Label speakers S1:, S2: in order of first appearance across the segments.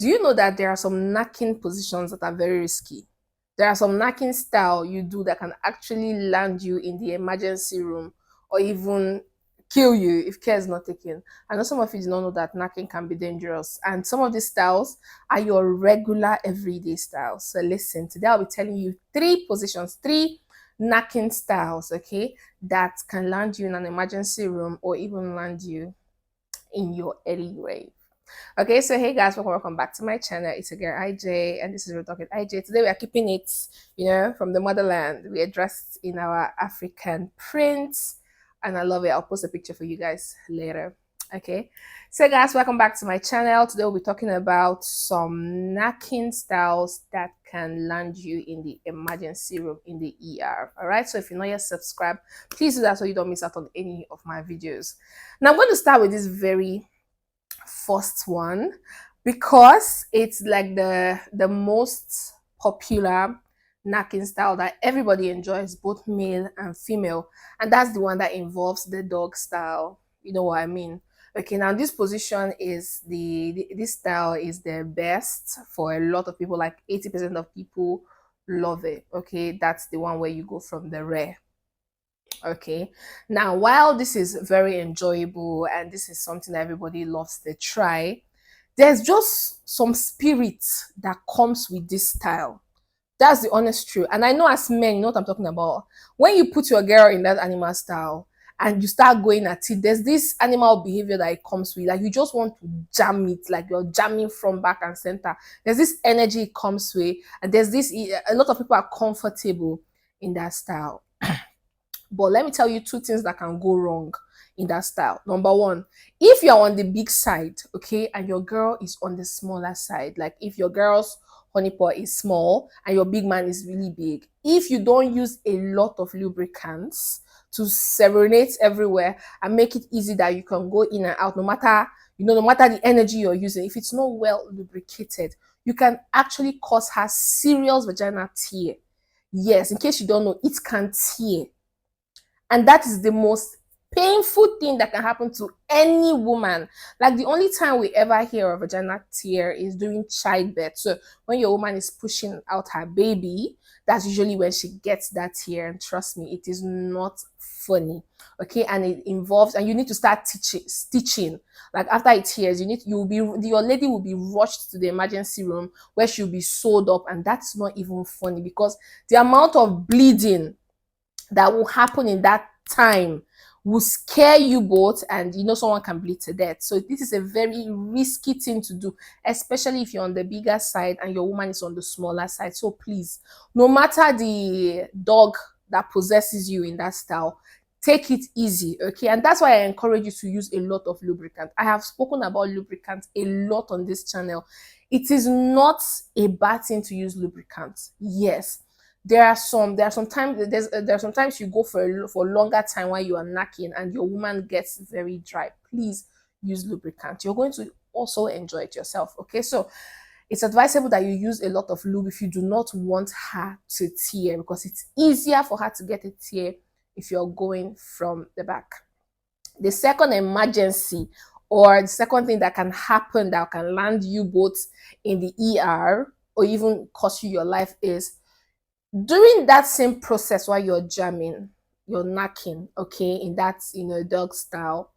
S1: Do you know that there are some knacking positions that are very risky? There are some knacking style you do that can actually land you in the emergency room or even kill you if care is not taken. I know some of you do not know that knacking can be dangerous, and some of these styles are your regular everyday styles. So listen, today I'll be telling you three positions, three knacking styles, okay, that can land you in an emergency room or even land you in your early grave. Okay, so hey guys, welcome back to my channel. It's a girl IJ, and this is Real Talk with IJ. Today we are keeping it, from the motherland. We are dressed in our African prints, and I love it. I'll post a picture for you guys later. Okay, so guys, welcome back to my channel. Today we'll be talking about some knacking styles that can land you in the emergency room in the ER. All right, so if you're not yet subscribed, please do that so you don't miss out on any of my videos. Now I'm going to start with this very first one because it's like the most popular knacking style that everybody enjoys, both male and female, and that's the one that involves the dog style. You know what I mean? Okay, now this position is this style is the best for a lot of people. Like 80% of people love it. Okay, that's the one where you go from the rear. Okay, now while this is very enjoyable and this is something that everybody loves to try, there's just some spirit that comes with this style. That's the honest truth. And I know as men, you know what I'm talking about. When you put your girl in that animal style and you start going at it, there's this animal behavior that it comes with. Like you just want to jam it, like you're jamming from back and center. There's this energy it comes with, and there's this, a lot of people are comfortable in that style. But let me tell you two things that can go wrong in that style. Number one, if you're on the big side, okay, and your girl is on the smaller side, like if your girl's honey pot is small and your big man is really big, if you don't use a lot of lubricants to serenade everywhere and make it easy that you can go in and out, no matter no matter the energy you're using, if it's not well lubricated, you can actually cause her serious vaginal tear. Yes, in case you don't know, it can tear, and that is the most painful thing that can happen to any woman. Like the only time we ever hear of vaginal tear is during childbirth. So when your woman is pushing out her baby, that's usually when she gets that tear. And trust me, it is not funny. Okay, and it involves, and you need to start stitching. Like after it tears, your lady will be rushed to the emergency room where she'll be sewed up, and that's not even funny because the amount of bleeding that will happen in that time will scare you both, and someone can bleed to death. So this is a very risky thing to do, especially if you're on the bigger side and your woman is on the smaller side. So please, no matter the dog that possesses you in that style, take it easy, okay? And that's why I encourage you to use a lot of lubricant. I have spoken about lubricant a lot on this channel. It is not a bad thing to use lubricant. Yes, there are sometimes you go for a longer time while you are knacking and your woman gets very dry. Please use lubricant. You're going to also enjoy it yourself. Okay, so it's advisable that you use a lot of lube if you do not want her to tear, because it's easier for her to get a tear if you're going from the back. The second emergency, or the second thing that can happen that can land you both in the ER or even cost you your life, is during that same process while you're jamming, you're knacking, okay, in that dog style,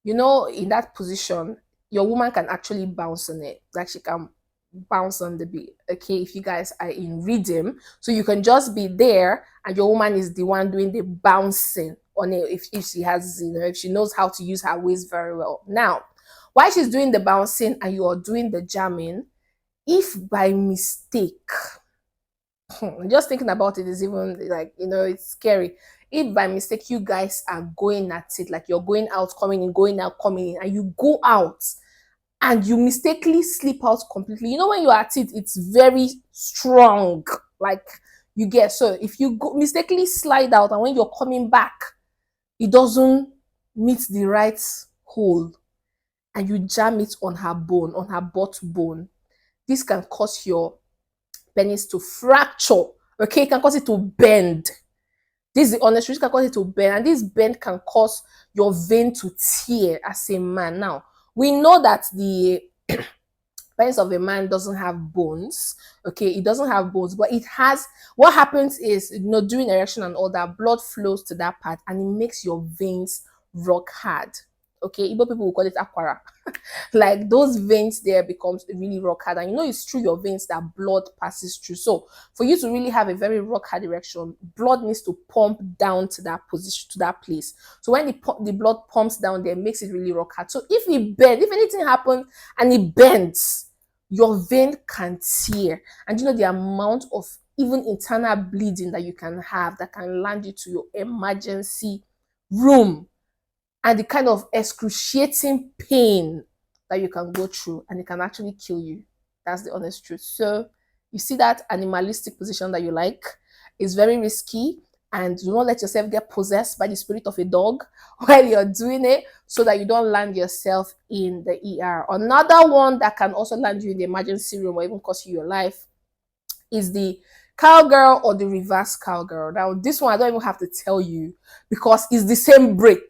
S1: in that position, your woman can actually bounce on it. Like she can bounce on the beat, okay, if you guys are in rhythm. So you can just be there and your woman is the one doing the bouncing on it, if she has, if she knows how to use her waist very well. Now, while she's doing the bouncing and you are doing the jamming, if by mistake, just thinking about it is even like, it's scary. If by mistake you guys are going at it, like you're going out, coming in, going out, coming in, and you go out and you mistakenly slip out completely, when you're at it, it's very strong. Like you get, so if you go mistakenly slide out and when you're coming back, it doesn't meet the right hole and you jam it on her bone, on her butt bone, this can cause your penis to fracture. Okay, it can cause it to bend. This is the honest truth. It can cause it to bend, and this bend can cause your vein to tear as a man. Now, we know that the penis of a man doesn't have bones. Okay, it doesn't have bones, but it has. What happens is, during erection and all that, blood flows to that part and it makes your veins rock hard. Okay, Igbo people will call it aquara. Like those veins there becomes really rock hard, and it's through your veins that blood passes through. So for you to really have a very rock hard erection, blood needs to pump down to that position, to that place. So when the blood pumps down there, it makes it really rock hard. So if it bends, if anything happens and it bends, your vein can tear, and the amount of even internal bleeding that you can have that can land you to your emergency room, and the kind of excruciating pain that you can go through, and it can actually kill you. That's the honest truth. So you see that animalistic position that you like is very risky, and do not let yourself get possessed by the spirit of a dog while you're doing it, so that you don't land yourself in the ER. Another one that can also land you in the emergency room or even cost you your life is the cowgirl or the reverse cowgirl. Now this one I don't even have to tell you, because it's the same break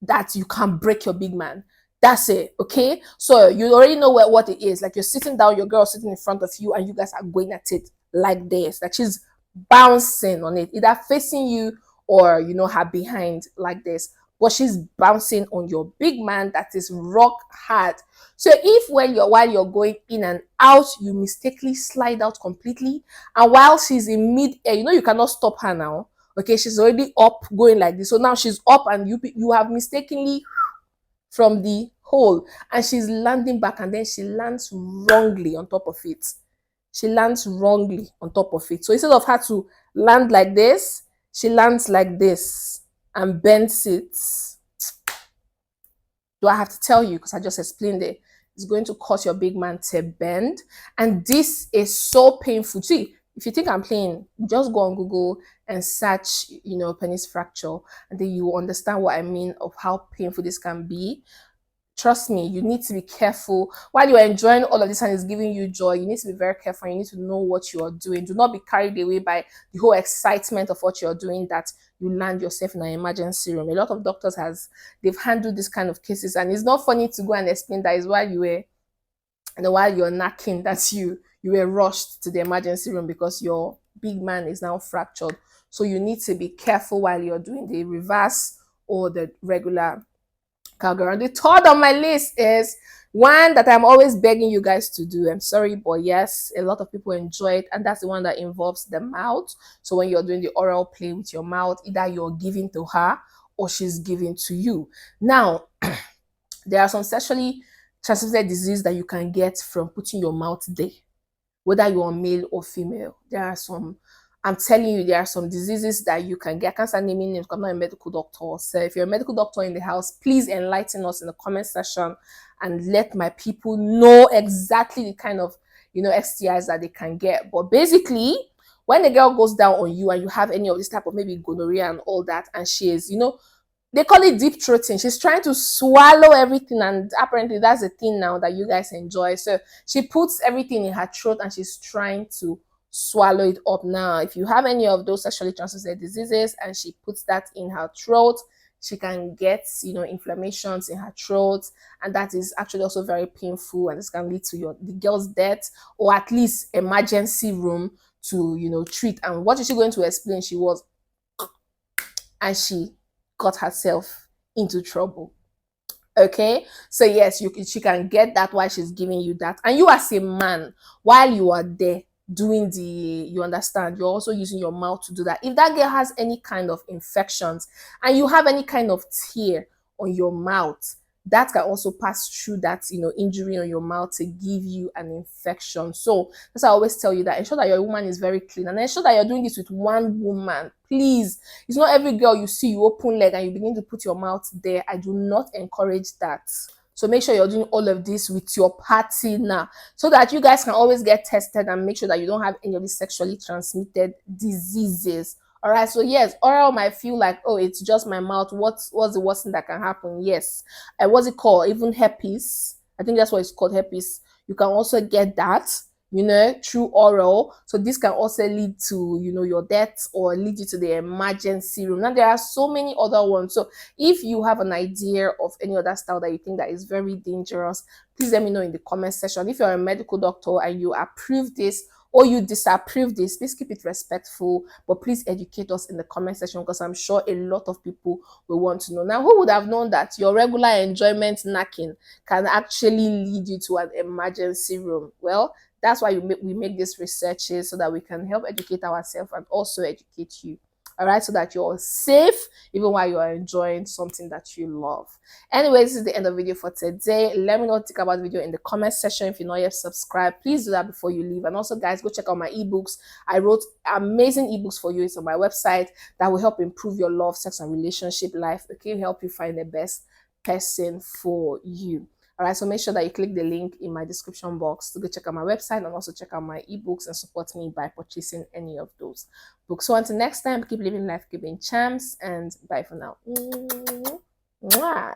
S1: that you can break your big man. That's it. Okay, so you already know what it is. Like, you're sitting down, your girl sitting in front of you, and you guys are going at it like this. Like, she's bouncing on it, either facing you or her behind like this, but she's bouncing on your big man that is rock hard. So if while you're going in and out, you mistakenly slide out completely, and while she's in mid-air, you cannot stop her now. Okay, she's already up going like this. So now she's up, and you have mistakenly from the hole, and she's landing back, and then she lands wrongly on top of it. She lands wrongly on top of it. So instead of her to land like this, she lands like this and bends it. Do I have to tell you? Because I just explained it. It's going to cause your big man to bend, and this is so painful. See, if you think I'm playing, just go on Google and search, penis fracture, and then you will understand what I mean of how painful this can be. Trust me, you need to be careful. While you're enjoying all of this and it's giving you joy, you need to be very careful. You need to know what you are doing. Do not be carried away by the whole excitement of what you're doing, that you land yourself in an emergency room. A lot of doctors they've handled this kind of cases, and it's not funny to go and explain that is while you're knacking that you were rushed to the emergency room because your big man is now fractured. So you need to be careful while you're doing the reverse or the regular cowgirl. And the third on my list is one that I'm always begging you guys to do. I'm sorry, but yes, a lot of people enjoy it, and that's the one that involves the mouth. So when you're doing the oral play with your mouth, either you're giving to her or she's giving to you. Now, there are some sexually transmitted diseases that you can get from putting your mouth there, whether you're male or female. I'm telling you, there are some diseases that you can get. I can't start naming names because I'm not a medical doctor. So if you're a medical doctor in the house, please enlighten us in the comment section and let my people know exactly the kind of STIs that they can get. But basically, when the girl goes down on you and you have any of this type of maybe gonorrhea and all that, and she is, they call it deep throating. She's trying to swallow everything, and apparently that's a thing now that you guys enjoy. So she puts everything in her throat and she's trying to swallow it up. Now, if you have any of those sexually transmitted diseases and she puts that in her throat, she can get inflammations in her throat, and that is actually also very painful, and this can lead to the girl's death, or at least emergency room to treat. And what is she going to explain? She was, and she got herself into trouble. Okay, so yes, she can get that while she's giving you that, and you as a man, while you are there doing you understand, you're also using your mouth to do that. If that girl has any kind of infections and you have any kind of tear on your mouth, that can also pass through that injury on your mouth to give you an infection. So that's why I always tell you that ensure that your woman is very clean, and ensure that you're doing this with one woman, please. It's not every girl you see, you open leg and you begin to put your mouth there. I do not encourage that. So make sure you're doing all of this with your partner, so that you guys can always get tested and make sure that you don't have any of these sexually transmitted diseases. All right, so yes, oral might feel like, oh, it's just my mouth. What's the worst thing that can happen? Yes. And what's it called? Even herpes. I think that's what it's called, herpes. You can also get that. through oral. So this can also lead to, your death, or lead you to the emergency room. Now there are so many other ones. So if you have an idea of any other style that you think that is very dangerous, please let me know in the comment section. If you're a medical doctor and you approve this or you disapprove this, please keep it respectful, but please educate us in the comment section, because I'm sure a lot of people will want to know. Now, who would have known that your regular enjoyment knacking can actually lead you to an emergency room? Well, that's why we make these researches, so that we can help educate ourselves and also educate you. All right, so that you're safe even while you are enjoying something that you love. Anyway, this is the end of the video for today. Let me know what you think about the video in the comment section. If you're not yet subscribed, please do that before you leave. And also, guys, go check out my ebooks. I wrote amazing ebooks for you. It's on my website that will help improve your love, sex, and relationship life. Okay, help you find the best person for you. All right, so make sure that you click the link in my description box to go check out my website, and also check out my ebooks and support me by purchasing any of those books. So until next time, keep living life, keep being champs, and bye for now. Mwah.